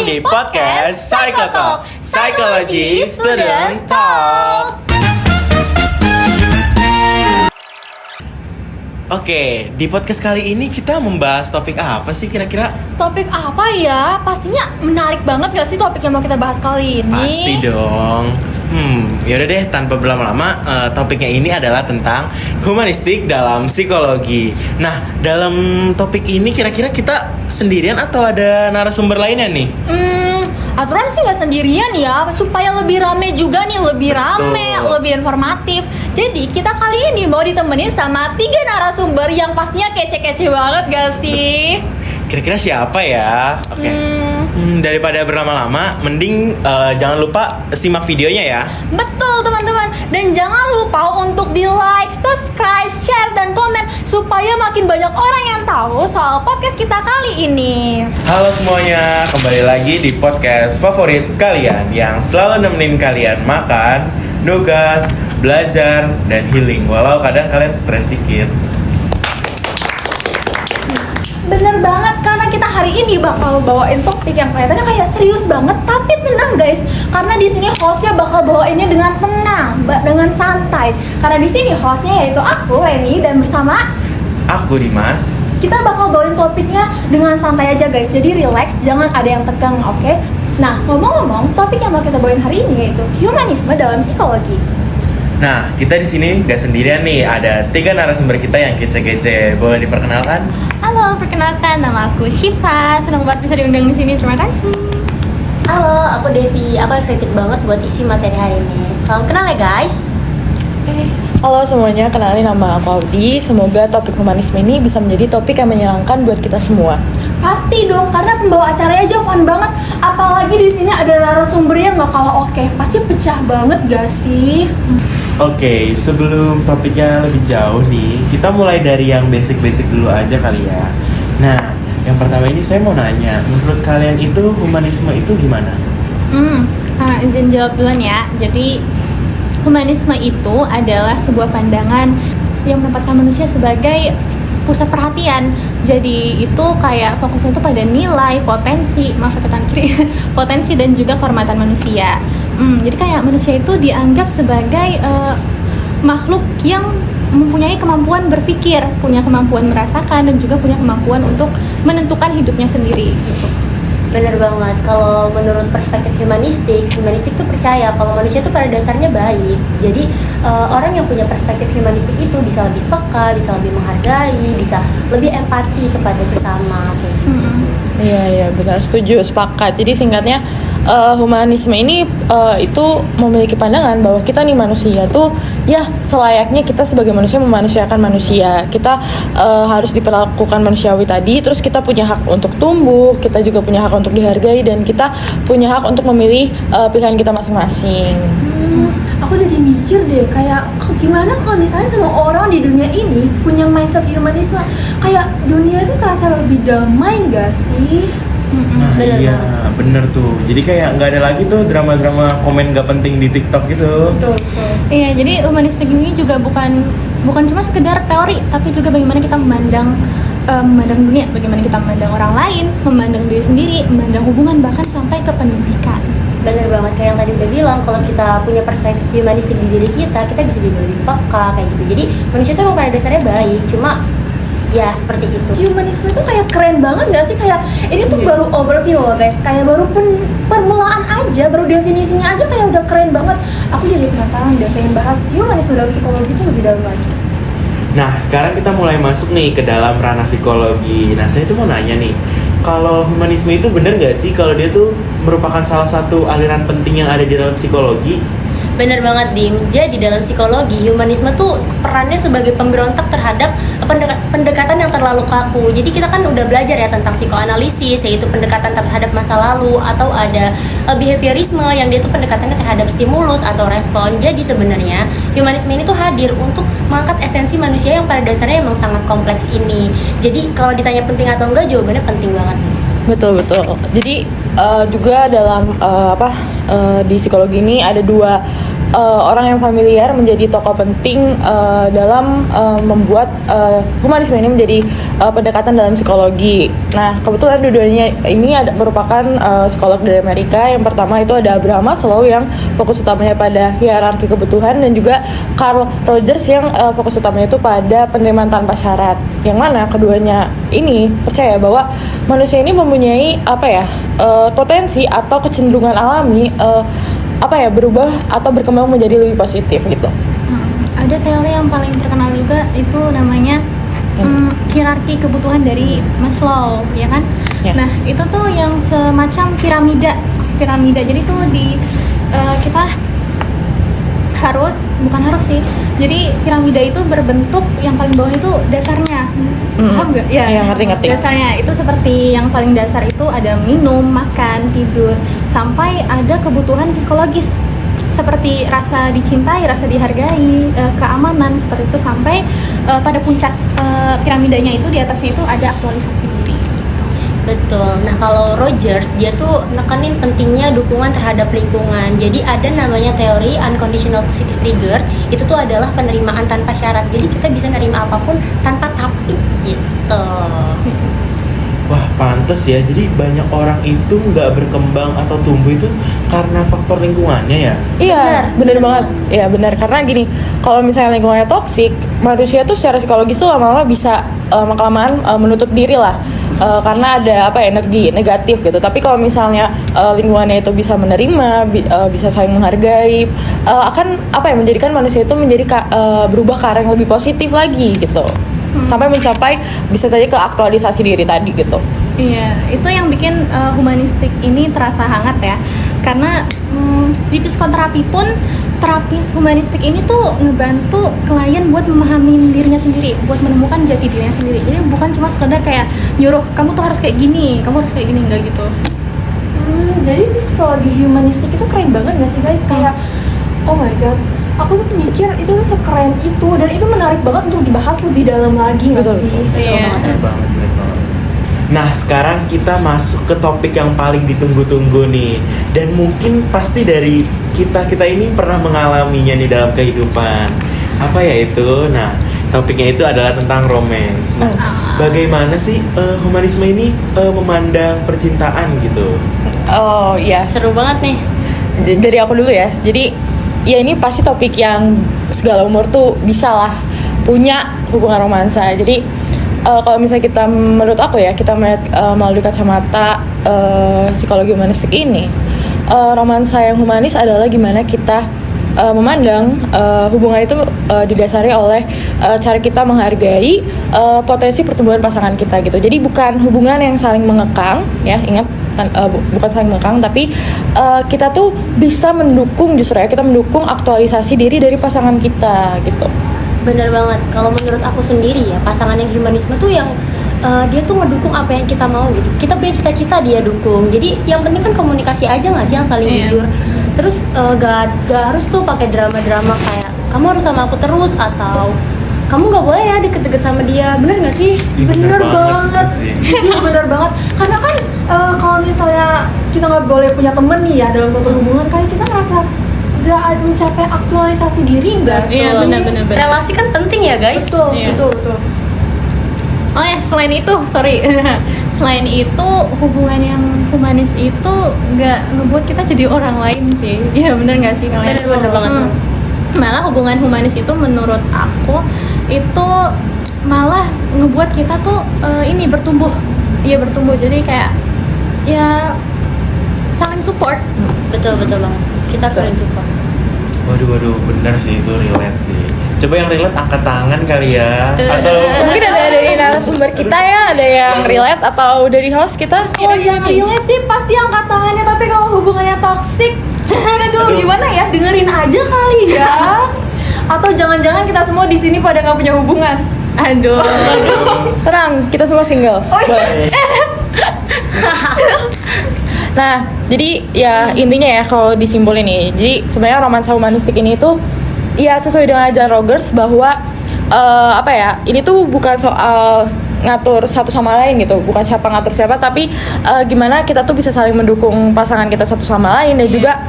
di podcast Psychotalk, Psychology Students Talk. Oke, di podcast kali ini kita membahas topik apa sih kira-kira? Topik apa ya? Pastinya menarik banget gak sih topik yang mau kita bahas kali ini? Pasti dong. Yaudah deh, tanpa berlama-lama, topiknya ini adalah tentang humanistik dalam psikologi. Nah, dalam topik ini kira-kira kita sendirian atau ada narasumber lainnya nih? Aturan sih nggak sendirian ya, supaya lebih rame juga nih, lebih rame, lebih informatif. Jadi kita kali ini mau ditemenin sama 3 narasumber yang pastinya kece-kece banget gak sih? Kira-kira siapa ya? Oke. Daripada berlama-lama, mending jangan lupa simak videonya ya. Betul teman-teman. Dan jangan lupa untuk di like, subscribe, share, dan komen supaya makin banyak orang yang tahu soal podcast kita kali ini. Halo semuanya, kembali lagi di podcast favorit kalian yang selalu nemenin kalian makan, nugas, belajar, dan healing. Walau kadang kalian stres dikit. Bener banget, karena kita hari ini bakal bawain topik yang kelihatannya kayak serius banget, tapi tenang guys, karena di sini hostnya bakal bawainnya dengan tenang, dengan santai. Karena di sini hostnya yaitu aku, Reni, dan bersama aku Dimas. Kita bakal bawain topiknya dengan santai aja guys, jadi relax, jangan ada yang tegang, oke? Nah, ngomong-ngomong, topik yang mau kita bawain hari ini yaitu humanisme dalam psikologi. Nah, kita di sini nggak sendirian nih, ada 3 narasumber kita yang kece-kece. Boleh diperkenalkan? Halo, perkenalkan, nama aku Syifa. Senang banget bisa diundang di sini. Terima kasih. Halo, aku Devi. Aku excited banget buat isi materi hari ini. Salam kenal ya guys. Halo semuanya, kenalin nama aku Audi. Semoga topik humanisme ini bisa menjadi topik yang menyenangkan buat kita semua. Pasti dong, karena pembawa acaranya aja fun banget. Apalagi di sini ada narasumber yang gak kalah oke. Pasti pecah banget gak sih? Oke, sebelum topiknya lebih jauh nih, kita mulai dari yang basic-basic dulu aja kali ya. Nah, yang pertama ini saya mau nanya, menurut kalian itu humanisme itu gimana? Izin jawab duluan ya. Jadi humanisme itu adalah sebuah pandangan yang menempatkan manusia sebagai pusat perhatian. Jadi itu kayak fokusnya itu pada nilai, potensi, potensi dan juga kehormatan manusia. Jadi kayak manusia itu dianggap sebagai makhluk yang mempunyai kemampuan berpikir, punya kemampuan merasakan, dan juga punya kemampuan untuk menentukan hidupnya sendiri gitu. Bener banget. Kalau menurut perspektif humanistik tuh percaya kalau manusia itu pada dasarnya baik. Jadi orang yang punya perspektif humanistik itu bisa lebih peka, bisa lebih menghargai, bisa lebih empati kepada sesama kayak gitu sih. Iya, benar, setuju, sepakat. Jadi singkatnya, humanisme ini itu memiliki pandangan bahwa kita nih manusia tuh ya selayaknya kita sebagai manusia memanusiakan manusia. Kita harus diperlakukan manusiawi tadi. Terus kita punya hak untuk tumbuh, kita juga punya hak untuk dihargai, dan kita punya hak untuk memilih pilihan kita masing-masing. Aku jadi mikir deh, kayak gimana kalau misalnya semua orang di dunia ini punya mindset humanisme, kayak dunia itu terasa lebih damai gak sih? Nah iya, bener tuh. Jadi kayak nggak ada lagi tuh drama-drama komen gak penting di TikTok gitu. Betul. Iya, jadi humanistik ini juga bukan cuma sekedar teori, tapi juga bagaimana kita memandang dunia, bagaimana kita memandang orang lain, memandang diri sendiri, memandang hubungan, bahkan sampai ke pendidikan. Bener banget, kayak yang tadi udah bilang, kalau kita punya perspektif humanistik di diri kita bisa jadi lebih peka kayak gitu. Jadi manusia itu memang pada dasarnya baik, cuma ya seperti itu. Humanisme itu kayak keren banget gak sih? Kayak ini tuh baru overview loh guys, kayak baru permulaan aja, baru definisinya aja kayak udah keren banget. Aku jadi penasaran deh, pengen bahas humanisme dalam psikologi itu lebih dalam lagi. Nah, sekarang kita mulai masuk nih ke dalam ranah psikologi. Nah, saya tuh mau nanya nih, kalau humanisme itu bener gak sih kalau dia tuh merupakan salah satu aliran penting yang ada di dalam psikologi? Bener banget Dim. Jadi dalam psikologi, humanisme tuh perannya sebagai pemberontak terhadap pendekatan yang terlalu kaku. Jadi kita kan udah belajar ya tentang psikoanalisis, yaitu pendekatan terhadap masa lalu, atau ada behaviorisme yang dia tuh pendekatannya terhadap stimulus atau respon. Jadi sebenarnya humanisme ini tuh hadir untuk mengangkat esensi manusia yang pada dasarnya emang sangat kompleks ini. Jadi kalau ditanya penting atau enggak, jawabannya penting banget. Betul. Jadi juga dalam di psikologi ini ada 2 orang yang familiar menjadi tokoh penting dalam membuat humanisme ini menjadi pendekatan dalam psikologi. Nah, kebetulan dua-duanya ini merupakan psikolog dari Amerika. Yang pertama itu ada Abraham Maslow yang fokus utamanya pada hierarki kebutuhan, dan juga Carl Rogers yang fokus utamanya itu pada penerimaan tanpa syarat. Yang mana keduanya ini percaya bahwa manusia ini mempunyai potensi atau kecenderungan alami berubah atau berkembang menjadi lebih positif gitu. Ada teori yang paling terkenal juga itu namanya hierarki kebutuhan dari Maslow, ya kan? Ya. Nah, itu tuh yang semacam piramida. Jadi tuh kita bukan harus sih. Jadi piramida itu berbentuk yang paling bawah itu dasarnya. Paham nggak? Ya, ngerti. Dasarnya itu seperti yang paling dasar itu ada minum, makan, tidur, sampai ada kebutuhan psikologis seperti rasa dicintai, rasa dihargai, keamanan seperti itu, sampai pada puncak piramidanya itu di atasnya itu ada aktualisasi diri. Betul. Nah, kalau Rogers dia tuh nekenin pentingnya dukungan terhadap lingkungan. Jadi ada namanya teori unconditional positive regard. Itu tuh adalah penerimaan tanpa syarat. Jadi kita bisa nerima apapun tanpa tapi gitu. Wah, pantes ya. Jadi banyak orang itu nggak berkembang atau tumbuh itu karena faktor lingkungannya ya. Iya, benar banget. Iya, benar. Karena gini, kalau misalnya lingkungannya toksik, manusia tuh secara psikologis tuh lama-lama bisa kelamaan menutup diri lah. Karena ada energi negatif gitu. Tapi kalau misalnya lingkungannya itu bisa menerima, bisa saling menghargai, akan menjadikan manusia itu menjadi berubah ke arah yang lebih positif lagi gitu. Sampai mencapai bisa saja ke aktualisasi diri tadi gitu. Iya, itu yang bikin humanistik ini terasa hangat ya. Karena di psikoterapi pun terapis humanistik ini tuh ngebantu klien buat memahami dirinya sendiri, buat menemukan jati dirinya sendiri. Jadi bukan cuma sekedar kayak nyuruh kamu tuh harus kayak gini, enggak gitu. Jadi psikologi humanistik itu keren banget gak sih guys? Kayak oh my god, aku tuh mikir itu sekeren itu, dan itu menarik banget untuk dibahas lebih dalam lagi gak Betul. sih? Iya. Keren banget. Nah, sekarang kita masuk ke topik yang paling ditunggu-tunggu nih. Dan mungkin pasti dari kita ini pernah mengalaminya nih dalam kehidupan. Apa ya itu? Nah, topiknya itu adalah tentang romance. Nah, bagaimana sih humanisme ini memandang percintaan gitu? Oh iya, Seru banget nih. dari aku dulu ya. Jadi ya ini pasti topik yang segala umur tuh bisa lah punya hubungan romansa. Jadi kalau misalnya menurut aku ya, kita melihat melalui kacamata psikologi humanistik ini, romansa yang humanis adalah gimana kita memandang hubungan itu didasari oleh cara kita menghargai potensi pertumbuhan pasangan kita gitu. Jadi bukan hubungan yang saling mengekang ya, ingat bukan saling mengekang, tapi kita tuh bisa mendukung, justru ya kita mendukung aktualisasi diri dari pasangan kita gitu. Bener banget. Kalau menurut aku sendiri ya, pasangan yang humanisme tuh yang dia tuh ngedukung apa yang kita mau gitu. Kita punya cita-cita, dia dukung. Jadi yang penting kan komunikasi aja nggak sih, yang saling jujur. Terus gak harus tuh pakai drama-drama kayak kamu harus sama aku terus, atau kamu nggak boleh ya deket-deket sama dia. Bener nggak sih? Bener banget. Iya, bener banget. Karena kan kalau misalnya kita nggak boleh punya temen nih ya dalam suatu hubungan, kayak kita ngerasa gak mencapai aktualisasi diri nggak? Iya, benar-benar. Relasi kan penting ya guys. Betul, Iya. betul. Oh ya, selain itu hubungan yang humanis itu nggak ngebuat kita jadi orang lain sih. Iya, benar nggak sih kalian? Bener banget. Malah hubungan humanis itu menurut aku itu malah ngebuat kita tuh ini bertumbuh. Iya, bertumbuh. Jadi kayak ya saling support. Betul banget. Kita saling support. Waduh, bener sih, itu relate sih. Coba yang relate angkat tangan kali ya. Atau Mungkin ada dari narasumber kita ya, ada yang relate atau dari host kita. Kalau yang relate sih pasti angkat tangannya, tapi kalau hubungannya toksik, aduh gimana ya, dengerin aja kali ya. Atau jangan-jangan kita semua di sini pada nggak punya hubungan. Aduh. Tenang, kita semua single. Boleh. Nah, jadi ya intinya ya kalau disimpulin nih, jadi sebenarnya romansa humanistik ini tuh ya sesuai dengan ajaran Rogers bahwa ini tuh bukan soal ngatur satu sama lain gitu, bukan siapa ngatur siapa, tapi gimana kita tuh bisa saling mendukung pasangan kita satu sama lain, dan juga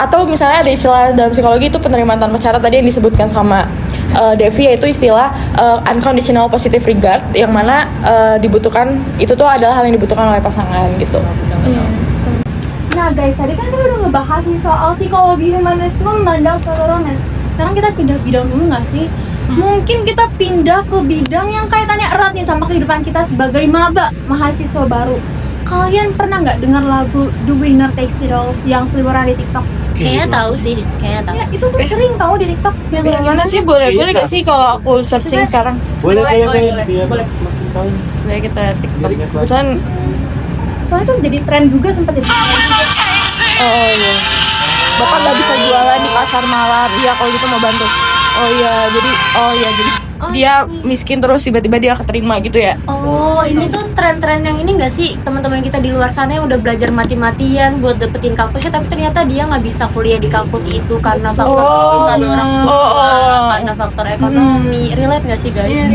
atau misalnya ada istilah dalam psikologi itu penerimaan tanpa syarat tadi yang disebutkan sama Devi, yaitu istilah unconditional positive regard, yang mana dibutuhkan itu tuh adalah hal yang dibutuhkan oleh pasangan gitu. Nah guys, tadi kan kita udah ngebahas sih soal psikologi humanisme memandang suatu romance. Sekarang kita pindah bidang dulu nggak sih? Mungkin kita pindah ke bidang yang kaitannya erat nih sama kehidupan kita sebagai mahasiswa baru. Kalian pernah nggak dengar lagu The Winner Takes It All yang seliweran di TikTok? Kayaknya tahu sih, kayaknya tahu. Ya, itu tuh sering tahu di TikTok. Yang mana sih, boleh gak sih kalau aku searching sekarang? Boleh. Boleh. Makin tahu. Boleh kita TikTok. Jadi ingat banget. Kebetulan Soalnya itu jadi tren juga, sempat jadi tren juga. oh iya. Bapak nggak bisa jualan di pasar malam. Iya, kalau gitu mau bantu. Jadi dia miskin terus tiba-tiba dia keterima gitu ya. Oh, ini tuh tren-tren yang ini nggak sih, teman-teman kita di luar sana yang udah belajar mati-matian buat dapetin kampusnya, tapi ternyata dia nggak bisa kuliah di kampus itu karena faktor karena orang tua, karena faktor ekonomi. Relate nggak sih guys?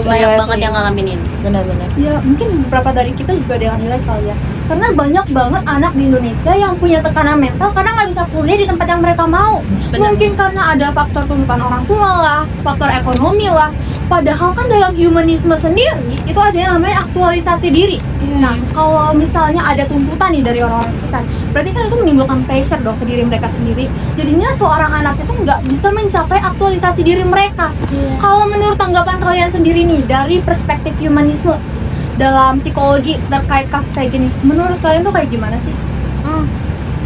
Banyak banget yang ngalamin ini. Benar-benar. Ya mungkin beberapa dari kita juga ada yang nilai kali ya. Karena banyak banget anak di Indonesia yang punya tekanan mental karena nggak bisa kuliah di tempat yang mereka mau. Benar. Mungkin karena ada faktor tuntutan orang tua lah, faktor ekonomi lah. Padahal kan dalam humanisme sendiri itu ada yang namanya aktualisasi diri. Nah, kalau misalnya ada tuntutan nih dari orang-orang sekitar, berarti kan itu menimbulkan pressure dong ke diri mereka sendiri. Jadinya seorang anak itu nggak bisa mencapai aktualisasi diri mereka. Kalau menurut tanggapan kalian sendiri nih dari perspektif humanisme dalam psikologi terkait kasus kayak gini, menurut kalian tuh kayak gimana sih?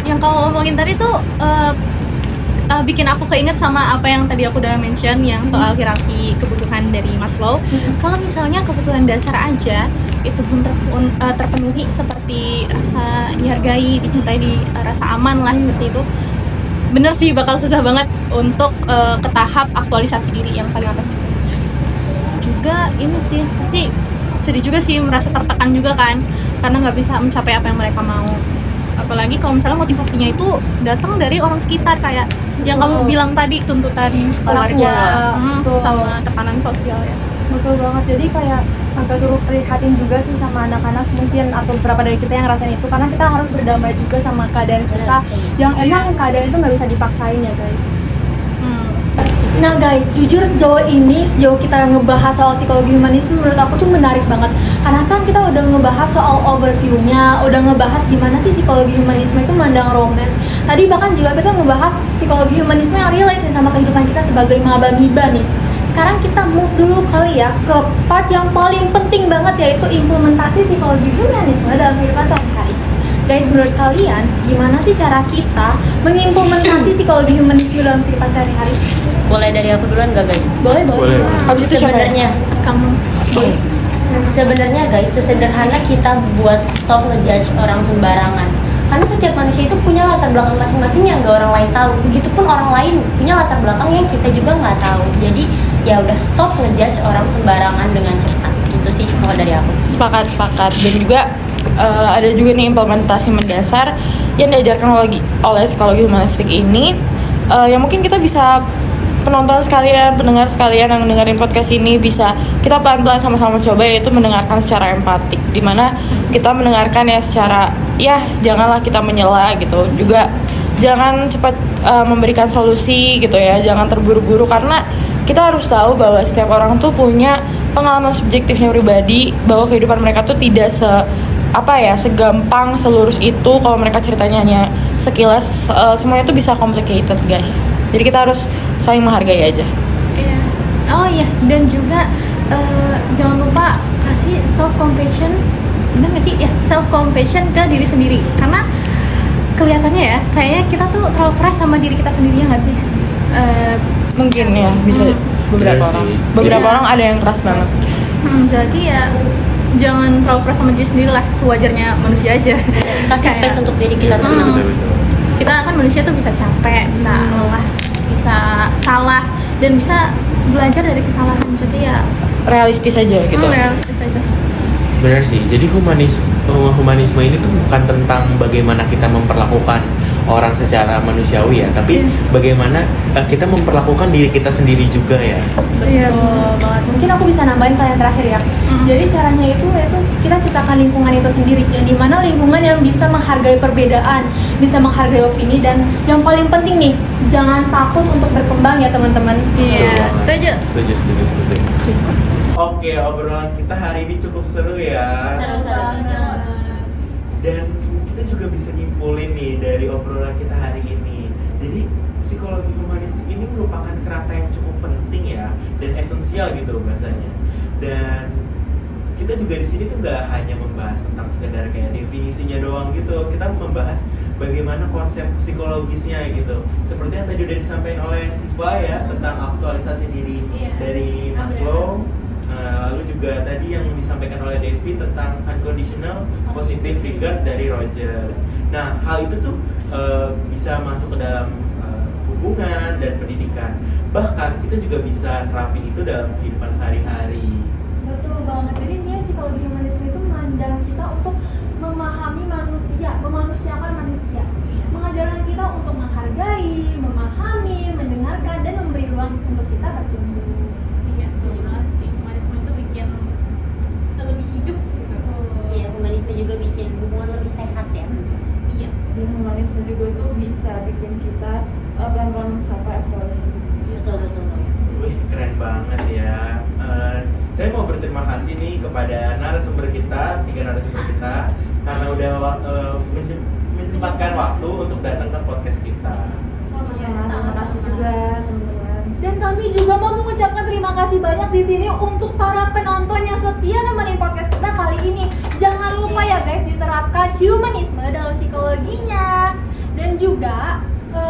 Yang kamu omongin tadi tuh bikin aku keinget sama apa yang tadi aku udah mention yang soal hierarki kebutuhan dari Maslow. Kalau misalnya kebutuhan dasar aja itu pun terpenuhi, seperti rasa dihargai, dicintai, rasa aman lah seperti itu, bener sih bakal susah banget untuk ke tahap aktualisasi diri yang paling atas itu. Juga ini sih pasti sedih juga sih, merasa tertekan juga kan karena nggak bisa mencapai apa yang mereka mau. Apalagi kalau misalnya motivasinya itu datang dari orang sekitar, kayak yang kamu bilang tadi, tuntutan keluarga, Betul. sama tekanan sosial ya. Betul banget, jadi kayak agak turut prihatin juga sih sama anak-anak mungkin, atau beberapa dari kita yang ngerasain itu, karena kita harus berdamai juga sama keadaan kita yang emang keadaan itu nggak bisa dipaksain ya guys. Nah guys, jujur sejauh kita ngebahas soal psikologi humanisme, menurut aku tuh menarik banget. Karena kan kita udah ngebahas soal overview-nya, udah ngebahas gimana sih psikologi humanisme itu mandang romance. Tadi bahkan juga kita ngebahas psikologi humanisme yang relate nih sama kehidupan kita sebagai maba-miba nih. Sekarang kita move dulu kali ya ke part yang paling penting banget, yaitu implementasi psikologi humanisme dalam kehidupan sehari-hari. Guys, menurut kalian gimana sih cara kita mengimplementasi psikologi humanisme dalam kehidupan sehari-hari? Boleh dari aku duluan gak guys? Boleh. Habis itu siapa ya? Sebenarnya Kamu Sebenarnya guys, sesederhana kita buat stop ngejudge orang sembarangan. Karena setiap manusia itu punya latar belakang masing-masing yang gak orang lain tahu. Begitupun orang lain punya latar belakang yang kita juga nggak tahu. Jadi ya udah stop ngejudge orang sembarangan dengan cepat. Gitu sih kalau dari aku. Sepakat. Dan juga ada juga nih implementasi mendasar yang diajarkan oleh psikologi humanistik ini, yang mungkin kita bisa, penonton sekalian, pendengar sekalian yang dengerin podcast ini, bisa kita pelan-pelan sama-sama coba, yaitu mendengarkan secara empatik, dimana kita mendengarkan ya secara, ya janganlah kita menyela gitu, juga jangan cepat memberikan solusi gitu ya, jangan terburu-buru, karena kita harus tahu bahwa setiap orang tuh punya pengalaman subjektifnya pribadi, bahwa kehidupan mereka tuh tidak segampang, selurus itu. Kalau mereka ceritanya hanya sekilas, semuanya tuh bisa complicated guys. Jadi kita harus saling menghargai aja. Iya. Oh iya, dan juga jangan lupa kasih self compassion, benar nggak sih? Ya, self compassion ke diri sendiri. Karena kelihatannya ya, kayaknya kita tuh terlalu keras sama diri kita sendiri, ya nggak sih? Mungkin ya bisa beberapa orang ada yang keras banget. Jadi ya jangan terlalu keras sama diri sendiri lah, sewajarnya manusia aja. Kasih Kayak, space untuk diri kita dulu. kita kan manusia tuh bisa capek, bisa lelah, bisa salah, dan bisa belajar dari kesalahan. Jadi ya Realistis aja gitu. realistis aja. Benar sih. Jadi humanisme ini tuh bukan tentang bagaimana kita memperlakukan orang secara manusiawi ya, tapi bagaimana kita memperlakukan diri kita sendiri juga ya. Iya banget. Mungkin aku bisa nambahin kalian terakhir ya. Jadi caranya itu yaitu kita ciptakan lingkungan itu sendiri, yang dimana lingkungan yang bisa menghargai perbedaan, bisa menghargai opini, dan yang paling penting nih, jangan takut untuk berkembang ya teman-teman. Iya, setuju. Setuju. Oke, obrolan kita hari ini cukup seru ya. Dan kita juga bisa nyimpulin nih dari obrolan kita hari ini. Jadi psikologi humanistik ini merupakan kerangka yang cukup penting ya dan esensial gitu bahasanya. Dan kita juga di sini tuh nggak hanya membahas tentang sekedar kayak definisinya doang gitu. Kita membahas bagaimana konsep psikologisnya gitu. Seperti yang tadi udah disampaikan oleh Siva ya tentang aktualisasi diri dari Maslow. Lalu juga tadi yang disampaikan oleh Devi tentang unconditional positive regard dari Rogers. Nah, hal itu tuh bisa masuk ke dalam hubungan dan pendidikan. Bahkan kita juga bisa terapin itu dalam kehidupan sehari-hari. Betul banget. Jadi intinya psikologi humanisme itu memandang kita untuk memahami manusia, memanusiakan manusia, mengajarkan kita untuk menghargai, memahami, mendengarkan, dan memberi ruang untuk kita bertumbuh. Iya, setuju banget sih. Humanisme itu bikin lebih hidup gitu. Iya, humanisme juga bikin hubungan lebih sehat ya. Iya. Dan humanisme juga tuh bisa bikin kita pelan-pelan mencapai aktualisasi. Betul. Wih, keren banget ya. Saya mau berterima kasih nih kepada narasumber kita, 3 narasumber kita, karena udah menyempatkan waktu untuk datang ke podcast kita. Terima kasih juga teman-teman. Dan kami juga mau mengucapkan terima kasih banyak di sini untuk para penonton yang setia nemenin podcast kita kali ini. Jangan lupa ya guys, diterapkan humanisme dalam psikologinya. Dan juga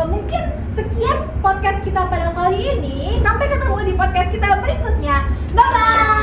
mungkin sekian podcast kita pada kali ini. Sampai ketemu di podcast kita berikutnya. Bye bye.